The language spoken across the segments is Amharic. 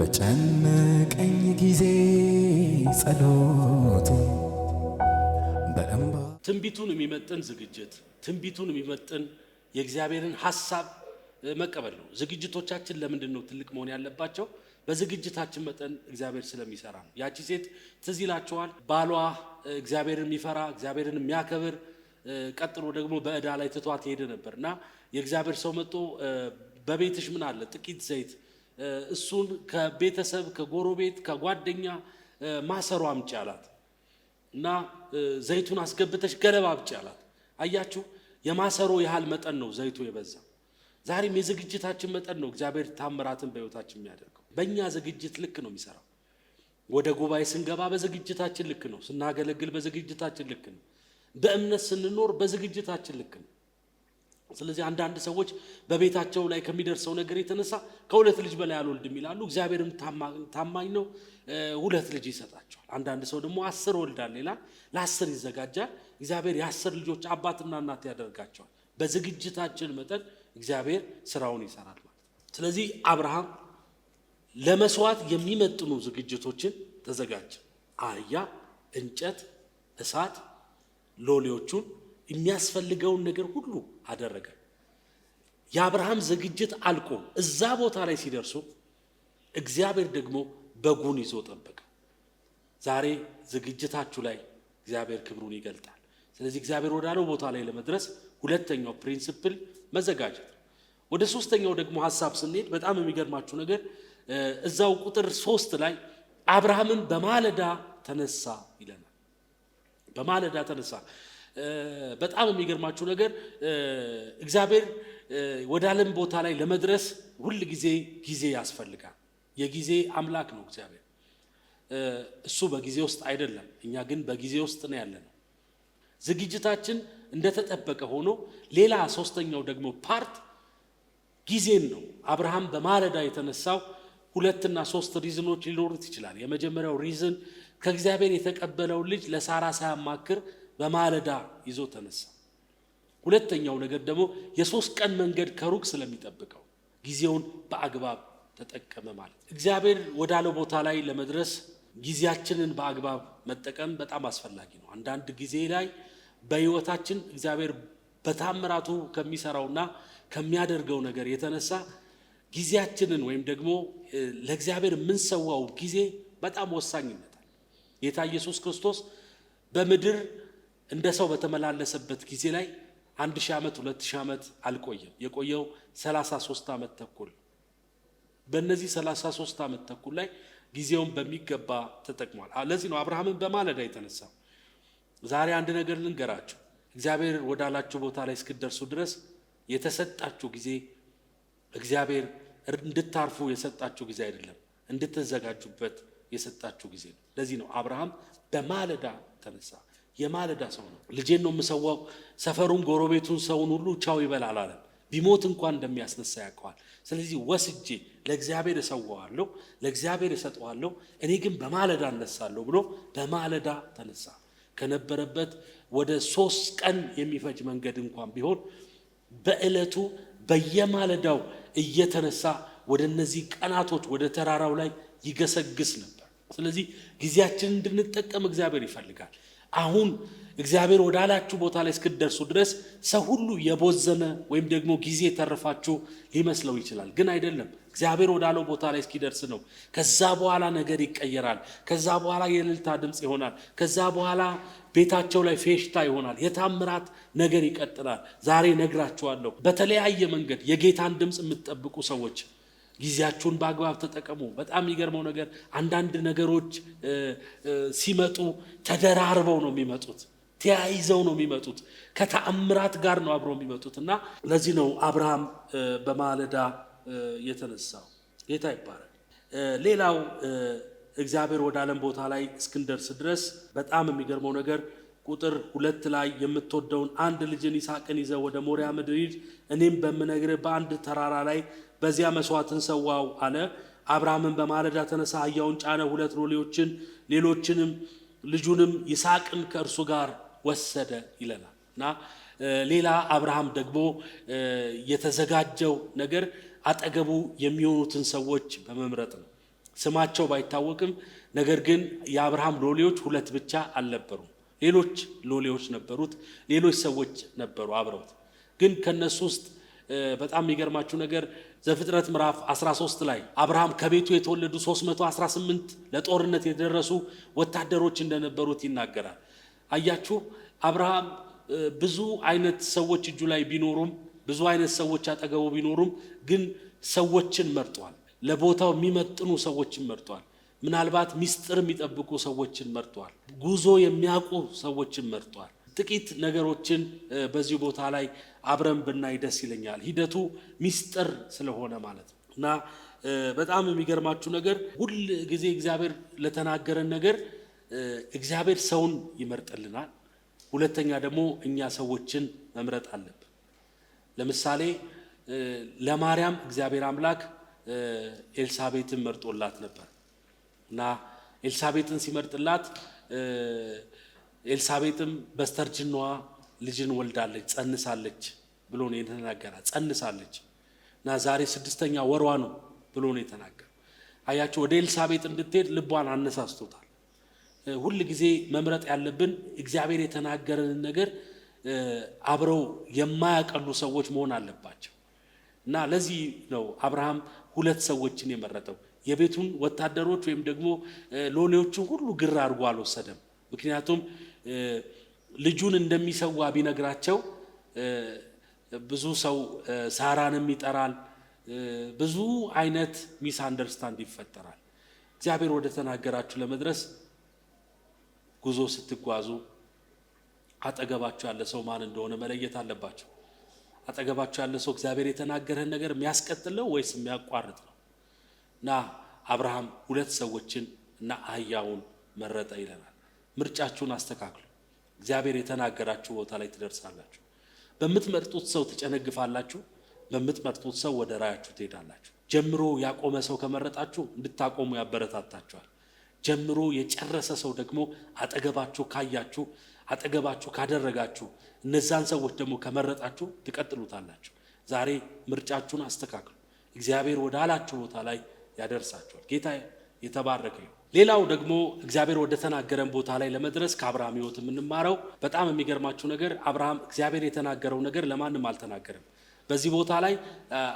በጨነቀኝ ጊዜ ጸሎቴ በእንባ ትንቢቱን የሚመጥን ዝግጅት፣ ትንቢቱን የሚመጥን የእግዚአብሔርን ሐሳብ መቀበል ነው። ዝግጅቶቻችን ለምንድን ነው ትልቅ መሆን ያለባቸው? በዝግጅታችን መጠን እግዚአብሔር ስለሚሰራ ነው። ያቺ ሴት ትዝ ይላችኋል። ባሏ እግዚአብሔርን የሚፈራ እግዚአብሔርን የሚያከብር ቀጥሎ ደግሞ በዕዳ ላይ ትቷት ሄደ ነበርና የእግዚአብሔር ሰው መጥቶ በቤትሽ ምን አለ? ጥቂት ዘይት፣ እሱን ከቤተሰብ ከጎረቤት ከጓደኛ ማሰሮ አምጪ አላት እና ዘይቱን አስገብተሽ ገለባ አምጪ አላት። አያችሁ፣ የማሰሮ ያህል መጠን ነው ዘይቱ የበዛ። ዛሬም የዝግጅታችን መጠን ነው እግዚአብሔር ታምራትን በሕይወታችን የሚያደርገው። በእኛ ዝግጅት ልክ ነው የሚሰራው። ወደ ጉባኤ ስንገባ በዝግጅታችን ልክ ነው። ስናገለግል በዝግጅታችን ልክ ነው። በእምነት ስንኖር በዝግጅታችን ልክ ነው። ስለዚህ አንዳንድ ሰዎች በቤታቸው ላይ ከሚደርሰው ነገር የተነሳ ከሁለት ልጅ በላይ አልወልድም ይላሉ። እግዚአብሔርም ታማኝ ነው፣ ሁለት ልጅ ይሰጣቸዋል። አንዳንድ ሰው ደግሞ 10 ወልዳል ይላል፣ ለ10 ይዘጋጃል። እግዚአብሔር የ10 ልጆች አባትና እናት ያደርጋቸዋል። በዝግጅታችን መጠን እግዚአብሔር ስራውን ይሰራል ማለት ነው። ስለዚህ አብርሃም ለመስዋዕት የሚመጥኑ ዝግጅቶችን ተዘጋጀ። አህያ፣ እንጨት፣ እሳት፣ ሎሌዎቹን የሚያስፈልገውን ነገር ሁሉ አደረገ። የአብርሃም ዝግጅት አልቆ እዛ ቦታ ላይ ሲደርሱ እግዚአብሔር ደግሞ በጉን ይዞ ጠበቀ። ዛሬ ዝግጅታችሁ ላይ እግዚአብሔር ክብሩን ይገልጣል። ስለዚህ እግዚአብሔር ወዳለው ቦታ ላይ ለመድረስ ሁለተኛው ፕሪንሲፕል መዘጋጀት። ወደ ሶስተኛው ደግሞ ሐሳብ ስንሄድ በጣም የሚገርማችሁ ነገር እዛው ቁጥር 3 ላይ አብርሃምን በማለዳ ተነሳ ይለናል። በማለዳ ተነሳ። በጣም የሚገርማችሁ ነገር እግዚአብሔር ወደ ዓለም ቦታ ላይ ለመድረስ ሁል ጊዜ ያስፈልጋል። የጊዜ አምላክ ነው እግዚአብሔር። እሱ በጊዜ ውስጥ አይደለም፣ እኛ ግን በጊዜ ውስጥ ነው ያለነው። ዝግጅታችን እንደተጠበቀ ሆኖ ሌላ ሶስተኛው ደግሞ ፓርት ጊዜን ነው። አብርሃም በማለዳ የተነሳው 2 እና 3 ሪዝኖች ሊኖሩት ይችላል። የመጀመሪያው ሪዝን ከእግዚአብሔር የተቀበለው ልጅ ለሳራ ሳያማክር በማለዳ ይዞ ተነሳ። ሁለተኛው ነገር ደግሞ የ3 ቀን መንገድ ከሩቅ ስለሚጠብቀው ጊዜውን በአግባብ ተጠቀመ ማለት። እግዚአብሔር ወዳለው ቦታ ላይ ለመድረስ ጊዜያችንን በአግባብ መጠቀም በጣም አስፈላጊ ነው። አንዳንድ ጊዜ ላይ በሕይወታችን እግዚአብሔር በታምራቱ ከሚሰራውና ከሚያደርገው ነገር የተነሳ ጊዜያችንን ወይም ደግሞ ለእግዚአብሔር የምንሰዋው ጊዜ በጣም ወሳኝነት አለ። ጌታ ኢየሱስ ክርስቶስ በምድር እንደ ሰው በተመላለሰበት ጊዜ ላይ 1000 ዓመት 2000 ዓመት አልቆየም። የቆየው 33 ዓመት ተኩል። በእነዚህ 33 ዓመት ተኩል ላይ ጊዜውን በሚገባ ተጠቅሟል። ለዚህ ነው አብርሃምን በማለዳ የተነሳው። ዛሬ አንድ ነገር ልንገራችሁ። እግዚአብሔር ወዳላችሁ ቦታ ላይ እስክትደርሱ ድረስ የተሰጣችሁ ጊዜ እግዚአብሔር እንድታርፉ የሰጣችሁ ጊዜ አይደለም፣ እንድትዘጋጁበት የሰጣችሁ ጊዜ ነው። ለዚህ ነው አብርሃም በማለዳ ተነሳ። የማለዳ ሰው ነው። ልጄን ነው የምሰዋው፣ ሰፈሩን ጎረቤቱን ሰውን ሁሉ ቻው ይበላል አለ። ቢሞት እንኳን እንደሚያስነሳ ያውቀዋል። ስለዚህ ወስጄ ለእግዚአብሔር እሰዋዋለሁ፣ ለእግዚአብሔር እሰጠዋለሁ፣ እኔ ግን በማለዳ እነሳለሁ ብሎ በማለዳ ተነሳ። ከነበረበት ወደ 3 ቀን የሚፈጅ መንገድ እንኳን ቢሆን በዕለቱ በየማለዳው እየተነሳ ወደ እነዚህ ቀናቶች ወደ ተራራው ላይ ይገሰግስ ነበር። ስለዚህ ጊዜያችንን እንድንጠቀም እግዚአብሔር ይፈልጋል። አሁን እግዚአብሔር ወዳላችሁ ቦታ ላይ እስክትደርሱ ድረስ ሰው ሁሉ የቦዘነ ወይም ደግሞ ጊዜ ተረፋችሁ ሊመስለው ይችላል። ግን አይደለም። እግዚአብሔር ወዳለው ቦታ ላይ እስኪደርስ ነው። ከዛ በኋላ ነገር ይቀየራል። ከዛ በኋላ የእልልታ ድምፅ ይሆናል። ከዛ በኋላ ቤታቸው ላይ ፌሽታ ይሆናል። የታምራት ነገር ይቀጥላል። ዛሬ ነግራችኋለሁ። በተለያየ መንገድ የጌታን ድምፅ የምትጠብቁ ሰዎች ጊዜያችሁን በአግባብ ተጠቀሙ። በጣም የሚገርመው ነገር አንዳንድ ነገሮች ሲመጡ ተደራርበው ነው የሚመጡት፣ ተያይዘው ነው የሚመጡት፣ ከተአምራት ጋር ነው አብረው የሚመጡት እና ለዚህ ነው አብርሃም በማለዳ የተነሳው። ጌታ ይባላል። ሌላው እግዚአብሔር ወደ ዓለም ቦታ ላይ እስክንደርስ ድረስ በጣም የሚገርመው ነገር ቁጥር 2 ላይ የምትወደውን አንድ ልጅን ይስሐቅን ይዘህ ወደ ሞሪያ ምድር ሂድ፣ እኔም በምነግርህ በአንድ ተራራ ላይ በዚያ መስዋዕትን ሰዋው አለ። አብርሃምን በማለዳ ተነሳ፣ አህያውን ጫነ፣ 2 ሎሌዎችን፣ ሌሎችንም ልጁንም ይስሐቅን ከእርሱ ጋር ወሰደ ይለናል እና ሌላ አብርሃም ደግሞ የተዘጋጀው ነገር አጠገቡ የሚሆኑትን ሰዎች በመምረጥ ነው። ስማቸው ባይታወቅም ነገር ግን የአብርሃም ሎሌዎች ሁለት ብቻ አልነበሩም። ሌሎች ሎሌዎች ነበሩት፣ ሌሎች ሰዎች ነበሩ አብረውት። ግን ከነሱ ውስጥ በጣም የሚገርማችሁ ነገር ዘፍጥረት ምዕራፍ 13 ላይ አብርሃም ከቤቱ የተወለዱ 318 ለጦርነት የደረሱ ወታደሮች እንደነበሩት ይናገራል። አያችሁ አብርሃም ብዙ አይነት ሰዎች እጁ ላይ ቢኖሩም ብዙ አይነት ሰዎች አጠገቡ ቢኖሩም ግን ሰዎችን መርጧል። ለቦታው የሚመጥኑ ሰዎችን መርጧል። ምናልባት ሚስጥር የሚጠብቁ ሰዎችን መርጧል። ጉዞ የሚያውቁ ሰዎችን መርጧል። ጥቂት ነገሮችን በዚህ ቦታ ላይ አብረን ብናይ ደስ ይለኛል። ሂደቱ ሚስጥር ስለሆነ ማለት ነው። እና በጣም የሚገርማችሁ ነገር ሁል ጊዜ እግዚአብሔር ለተናገረን ነገር እግዚአብሔር ሰውን ይመርጥልናል። ሁለተኛ ደግሞ እኛ ሰዎችን መምረጥ አለብን። ለምሳሌ ለማርያም እግዚአብሔር አምላክ ኤልሳቤጥን መርጦላት ነበር እና ኤልሳቤጥን ሲመርጥላት ኤልሳቤጥም በስተርጅናዋ ልጅን ወልዳለች፣ ጸንሳለች ብሎ ነው የተናገራት። ጸንሳለች እና ዛሬ 6ኛ ወሯ ነው ብሎ ነው የተናገረው። አያችሁ ወደ ኤልሳቤጥ እንድትሄድ ልቧን አነሳስቶታል። ሁል ጊዜ መምረጥ ያለብን እግዚአብሔር የተናገረንን ነገር አብረው የማያቀሉ ሰዎች መሆን አለባቸው። እና ለዚህ ነው አብርሃም ሁለት ሰዎችን የመረጠው። የቤቱን ወታደሮች ወይም ደግሞ ሎሌዎቹን ሁሉ ግር አድርጎ አልወሰደም። ምክንያቱም ልጁን እንደሚሰዋ ቢነግራቸው ብዙ ሰው ሳራንም ይጠራል፣ ብዙ አይነት ሚስ አንደርስታንድ ይፈጠራል። እግዚአብሔር ወደ ተናገራችሁ ለመድረስ ጉዞ ስትጓዙ አጠገባችሁ ያለ ሰው ማን እንደሆነ መለየት አለባችሁ። አጠገባችሁ ያለ ሰው እግዚአብሔር የተናገረን ነገር የሚያስቀጥለው ወይስ የሚያቋርጥ ነው? እና አብርሃም ሁለት ሰዎችን እና አህያውን መረጠ ይለናል። ምርጫችሁን አስተካክሉ። እግዚአብሔር የተናገራችሁ ቦታ ላይ ትደርሳላችሁ። በምትመርጡት ሰው ትጨነግፋላችሁ፣ በምትመርጡት ሰው ወደ ራያችሁ ትሄዳላችሁ። ጀምሮ ያቆመ ሰው ከመረጣችሁ እንድታቆሙ ያበረታታችኋል። ጀምሮ የጨረሰ ሰው ደግሞ አጠገባችሁ ካያችሁ፣ አጠገባችሁ ካደረጋችሁ፣ እነዛን ሰዎች ደግሞ ከመረጣችሁ ትቀጥሉታላችሁ። ዛሬ ምርጫችሁን አስተካክሉ። እግዚአብሔር ወደ አላችሁ ቦታ ላይ ያደርሳችኋል። ጌታ የተባረከ ይሁን። ሌላው ደግሞ እግዚአብሔር ወደ ተናገረን ቦታ ላይ ለመድረስ ከአብርሃም ሕይወት የምንማረው በጣም የሚገርማችሁ ነገር አብርሃም እግዚአብሔር የተናገረው ነገር ለማንም አልተናገረም። በዚህ ቦታ ላይ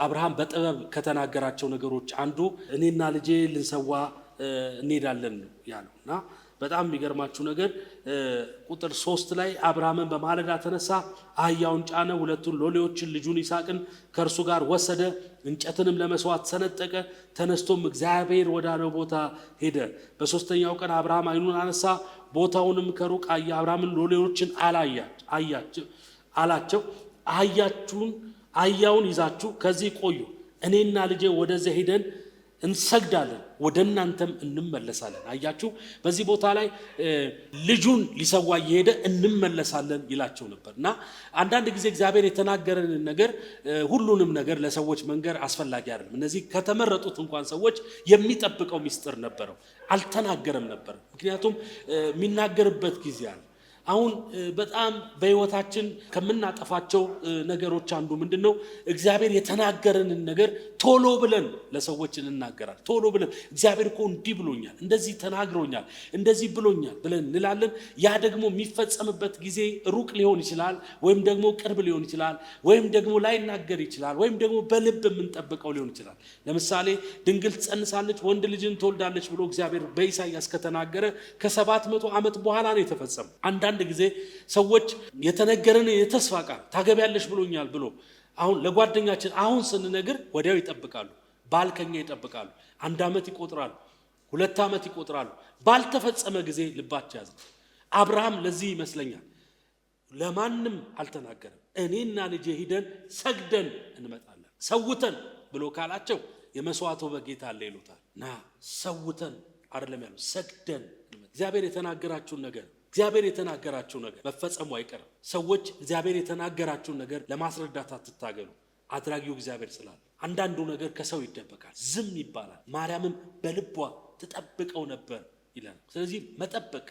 አብርሃም በጥበብ ከተናገራቸው ነገሮች አንዱ እኔና ልጄ ልንሰዋ እንሄዳለን ነው ያለውና በጣም የሚገርማችሁ ነገር ቁጥር 3 ላይ አብርሃምን በማለዳ ተነሳ፣ አህያውን ጫነ፣ ሁለቱን ሎሌዎችን ልጁን ይስሐቅን ከእርሱ ጋር ወሰደ፣ እንጨትንም ለመስዋዕት ሰነጠቀ። ተነስቶም እግዚአብሔር ወዳለው ቦታ ሄደ። በሶስተኛው ቀን አብርሃም ዓይኑን አነሳ፣ ቦታውንም ከሩቅ አየ። አብርሃምን ሎሌዎችን አላቸው፣ አህያውን ይዛችሁ ከዚህ ቆዩ፣ እኔና ልጄ ወደዚያ ሄደን እንሰግዳለን፣ ወደ እናንተም እንመለሳለን። አያችሁ በዚህ ቦታ ላይ ልጁን ሊሰዋ እየሄደ እንመለሳለን ይላቸው ነበር። እና አንዳንድ ጊዜ እግዚአብሔር የተናገረንን ነገር ሁሉንም ነገር ለሰዎች መንገር አስፈላጊ አይደለም። እነዚህ ከተመረጡት እንኳን ሰዎች የሚጠብቀው ሚስጥር ነበረው፣ አልተናገረም ነበር። ምክንያቱም የሚናገርበት ጊዜ አለ። አሁን በጣም በህይወታችን ከምናጠፋቸው ነገሮች አንዱ ምንድነው? እግዚአብሔር የተናገረንን ነገር ቶሎ ብለን ለሰዎች እንናገራለን። ቶሎ ብለን እግዚአብሔር እኮ እንዲህ ብሎኛል፣ እንደዚህ ተናግሮኛል፣ እንደዚህ ብሎኛል ብለን እንላለን። ያ ደግሞ የሚፈጸምበት ጊዜ ሩቅ ሊሆን ይችላል፣ ወይም ደግሞ ቅርብ ሊሆን ይችላል፣ ወይም ደግሞ ላይናገር ይችላል፣ ወይም ደግሞ በልብ የምንጠብቀው ሊሆን ይችላል። ለምሳሌ ድንግል ትጸንሳለች፣ ወንድ ልጅን ትወልዳለች ብሎ እግዚአብሔር በኢሳይያስ ከተናገረ ከ700 ዓመት በኋላ ነው የተፈጸመው። አንዳንድ ጊዜ ሰዎች የተነገረን የተስፋ ቃል ታገቢያለሽ ብሎኛል ብሎ አሁን ለጓደኛችን አሁን ስንነግር ወዲያው ይጠብቃሉ። ባልከኛ ይጠብቃሉ። 1 ዓመት ይቆጥራሉ፣ 2 ዓመት ይቆጥራሉ። ባልተፈጸመ ጊዜ ልባቸው ያዝናል። አብርሃም ለዚህ ይመስለኛል ለማንም አልተናገረም። እኔና ልጄ ሂደን ሰግደን እንመጣለን፣ ሰውተን ብሎ ካላቸው የመስዋዕቱ በጌታ አለ ይሉታል። ና ሰውተን አይደለም ያለው፣ ሰግደን። እግዚአብሔር የተናገራችሁ ነገር መፈጸሙ አይቀርም። ሰዎች እግዚአብሔር የተናገራችሁን ነገር ለማስረዳት አትታገሉ። አድራጊው እግዚአብሔር ስላለ አንዳንዱ ነገር ከሰው ይደበቃል፣ ዝም ይባላል። ማርያምም በልቧ ትጠብቀው ነበር ይላል። ስለዚህ መጠበቅ፣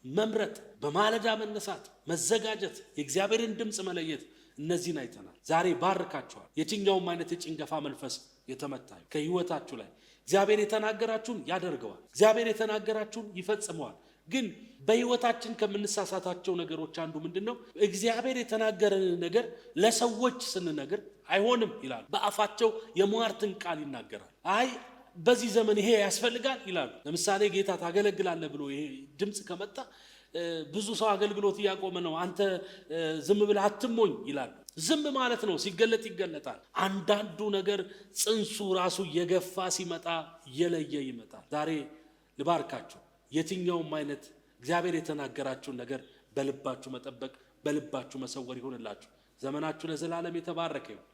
መምረጥ፣ በማለዳ መነሳት፣ መዘጋጀት፣ የእግዚአብሔርን ድምፅ መለየት፣ እነዚህን አይተናል። ዛሬ ባርካችኋል። የትኛውም አይነት የጭንገፋ መንፈስ የተመታ ከህይወታችሁ ላይ እግዚአብሔር የተናገራችሁን ያደርገዋል። እግዚአብሔር የተናገራችሁን ይፈጽመዋል። ግን በህይወታችን ከምንሳሳታቸው ነገሮች አንዱ ምንድነው? እግዚአብሔር የተናገረን ነገር ለሰዎች ስንነግር አይሆንም ይላሉ። በአፋቸው የሟርትን ቃል ይናገራል። አይ በዚህ ዘመን ይሄ ያስፈልጋል ይላሉ። ለምሳሌ ጌታ ታገለግላለህ ብሎ ይሄ ድምጽ ከመጣ ብዙ ሰው አገልግሎት እያቆመ ነው። አንተ ዝም ብለህ አትሞኝ ይላሉ። ዝም ማለት ነው፣ ሲገለጥ ይገለጣል። አንዳንዱ ነገር ጽንሱ ራሱ የገፋ ሲመጣ የለየ ይመጣል። ዛሬ ልባርካችሁ፣ የትኛውም አይነት እግዚአብሔር የተናገራችሁን ነገር በልባችሁ መጠበቅ፣ በልባችሁ መሰወር ይሆንላችሁ። ዘመናችሁ ለዘላለም የተባረከ ይሁን።